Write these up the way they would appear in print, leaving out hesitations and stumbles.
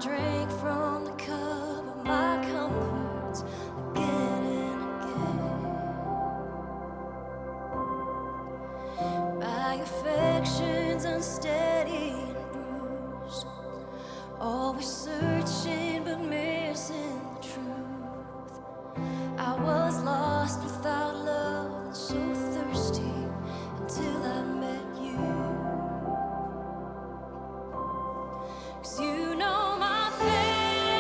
drank from the cup of my comforts again and again. My affections unsteady and bruised, always searching but missing the truth. I was lost without love and so thirsty until I met you. 'Cause you know my face.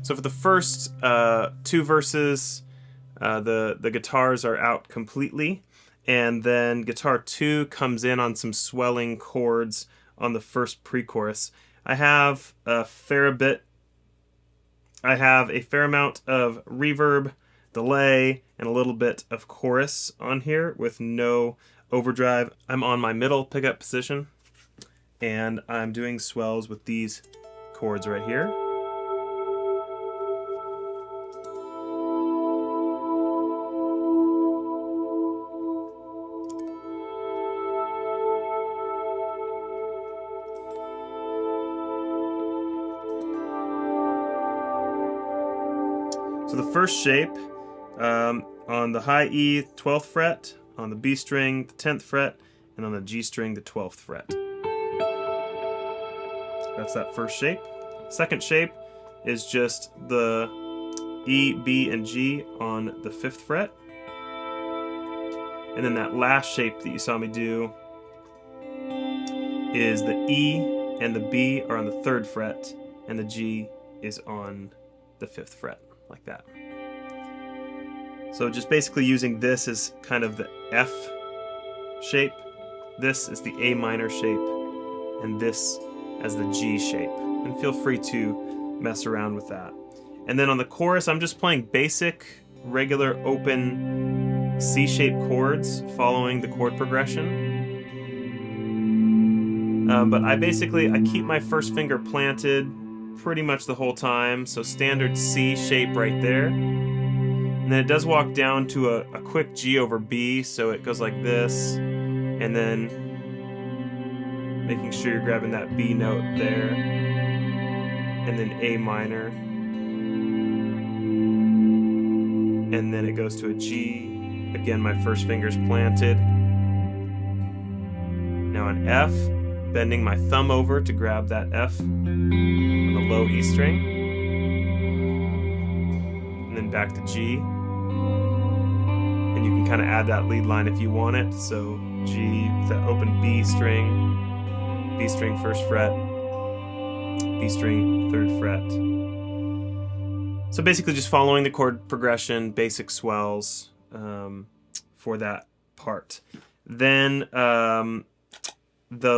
So for the first two verses, the guitars are out completely, and then guitar 2 comes in on some swelling chords on the first pre-chorus. I have a fair amount of reverb, delay, and a little bit of chorus on here with no overdrive. I'm on my middle pickup position, and I'm doing swells with these chords right here. So the first shape, on the high E, 12th fret, on the B string, the 10th fret, and on the G string, the 12th fret. That's that first shape. Second shape is just the E, B, and G on the 5th fret. And then that last shape that you saw me do is the E and the B are on the 3rd fret, and the G is on the 5th fret, like that. So just basically using this as kind of the F shape, this is the A minor shape, and this as the G shape. And feel free to mess around with that. And then on the chorus, I'm just playing basic, regular, open C-shaped chords following the chord progression. But I keep my first finger planted pretty much the whole time, so standard C shape right there. And then it does walk down to a quick G over B, so it goes like this, and then making sure you're grabbing that B note there, and then A minor, and then it goes to a G. Again, my first finger's planted. Now an F, bending my thumb over to grab that F on the low E string, and then back to G. And you can kind of add that lead line if you want it. So G with that open B string 1st fret, B string 3rd fret. So basically just following the chord progression, basic swells for that part. Then the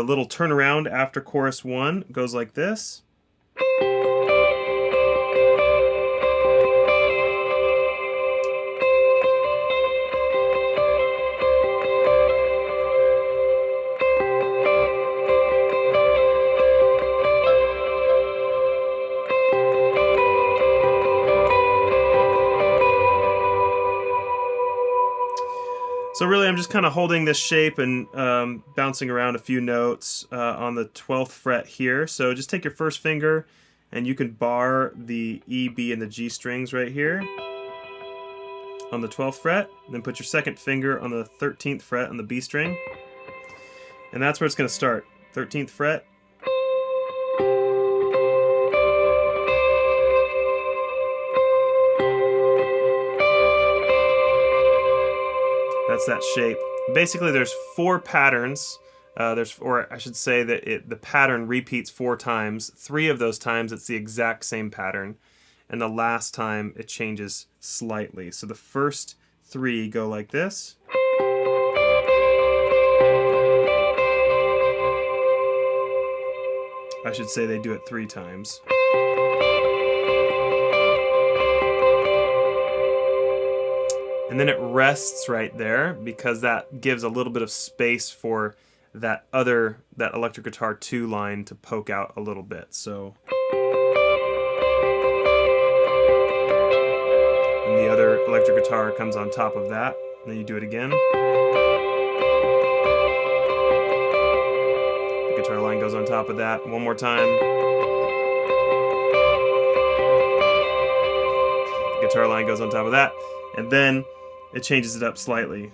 little turnaround after chorus 1 goes like this. So really I'm just kind of holding this shape and bouncing around a few notes on the 12th fret here. So just take your first finger and you can bar the E, B, and the G strings right here on the 12th fret. And then put your second finger on the 13th fret on the B string. And that's where it's going to start. 13th fret. That's that shape. Basically, there's 4 patterns. Or I should say that the pattern repeats 4 times. 3 of those times it's the exact same pattern, and the last time it changes slightly. So the first 3 go like this. I should say they do it 3 times. And then it rests right there because that gives a little bit of space for that electric guitar 2 line to poke out a little bit. So, and the other electric guitar comes on top of that. And then you do it again. The guitar line goes on top of that. One more time. The guitar line goes on top of that. And then it changes it up slightly.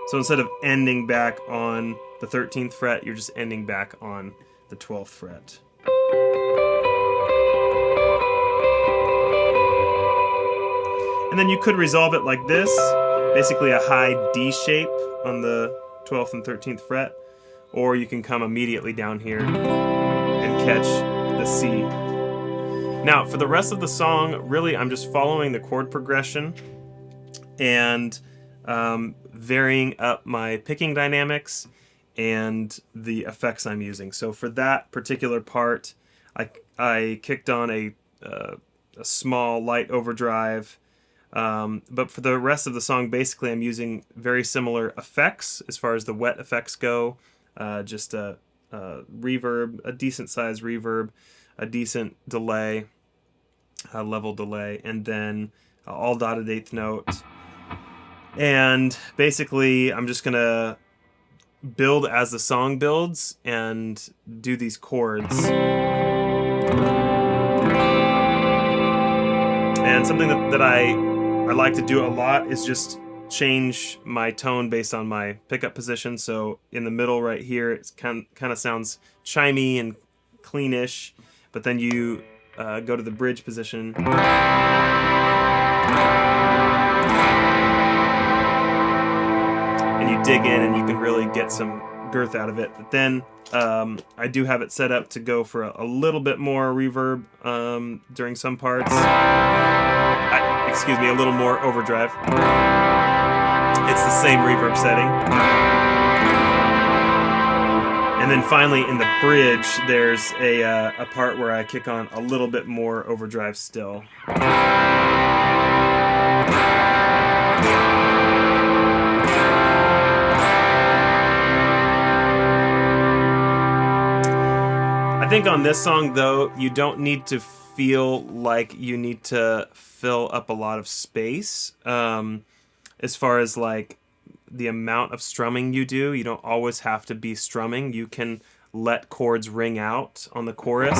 So instead of ending back on the 13th fret, you're just ending back on the 12th fret. And then you could resolve it like this, basically a high D shape on the 12th and 13th fret, or you can come immediately down here and catch the C. Now, for the rest of the song, really, I'm just following the chord progression and varying up my picking dynamics and the effects I'm using. So for that particular part, I kicked on a small light overdrive, but for the rest of the song, basically I'm using very similar effects as far as the wet effects go. Just a reverb, a decent sized reverb, a decent delay, a level delay, and then all dotted eighth note. And basically I'm just gonna build as the song builds and do these chords. And something that I like to do a lot is just change my tone based on my pickup position. So in the middle right here, it kind of sounds chimey and cleanish, but then you go to the bridge position. And you dig in and you can really get some girth out of it. But then I do have it set up to go for a little bit more reverb during some parts. Excuse me, a little more overdrive. It's the same reverb setting. And then finally in the bridge, there's a part where I kick on a little bit more overdrive still. I think on this song, though, you don't need to feel like you need to fill up a lot of space. As far as like the amount of strumming you do, you don't always have to be strumming. You can let chords ring out on the chorus.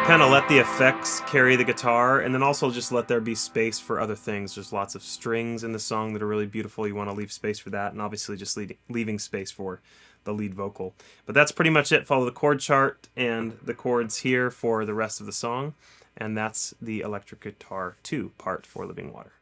Kind of let the effects carry the guitar, and then also just let there be space for other things. There's lots of strings in the song that are really beautiful. You want to leave space for that, and obviously just leaving space for the lead vocal. But that's pretty much it. Follow the chord chart and the chords here for the rest of the song, and that's the Electric Guitar 2 part for Living Water.